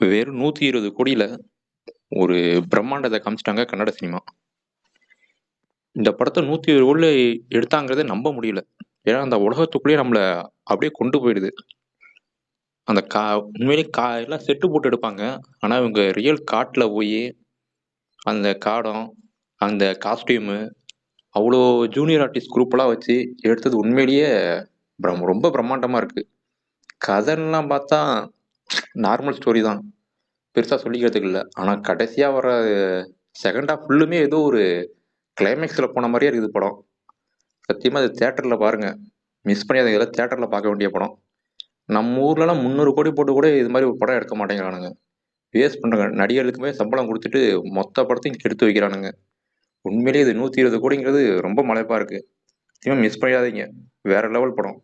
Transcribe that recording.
வெறும் 120 கோடியில ஒரு பிரம்மாண்டத்த காமிச்சுட்டாங்க கன்னட சினிமா. இந்த படத்த 120 கோடில எடுத்தாங்கிறத நம்ப முடியல. ஏன்னா, அந்த உலகத்துக்குள்ளேயே நம்மள அப்படியே கொண்டு போயிடுது. அந்த உண்மையிலேயே எல்லாம் செட்டு போட்டு எடுப்பாங்க. ஆனா, இவங்க ரியல் காட்டுல போயி, அந்த காடம், அந்த காஸ்டியூமு, அவ்வளோ ஜூனியர் ஆர்டிஸ்ட் குரூப்லாம் வச்சு எடுத்தது உண்மையிலேயே ரொம்ப பிரம்மாண்டமா இருக்கு. கதைன்லாம் பார்த்தா நார்மல் ஸ்டோரி தான். பெருசா சொல்லிக்கிறதுக்கு இல்ல. ஆனா, கடைசியா வர செகண்ட் ஹாஃப் ஃபுல்லுமே ஏதோ ஒரு கிளைமேக்ஸ்ல போன மாரியே இருக்குது படம். சத்தியமா இது தியேட்டர்ல பாருங்க. மிஸ் பண்ணிடாதீங்க. இதெல்லாம் தியேட்டர்ல பார்க்க வேண்டிய படம். நம்ம ஊர்லலாம் 300 கோடி போட்டு கூட இது மாரி ஒரு படம் எடுக்க மாட்டேங்கிறானுங்க. வேஸ்ட் பண்றாங்க. நடிகர்களுக்குமே சம்பளம் குடுத்துட்டு மொத்த படத்தையும் கெடுத்து வைக்கிறானுங்க. உண்மையிலேயே இது 120 கோடிங்கிறது ரொம்ப மலைப்பா இருக்கு. சத்தியமா மிஸ் பண்ணிடாதீங்க. வேற லெவல் படம்.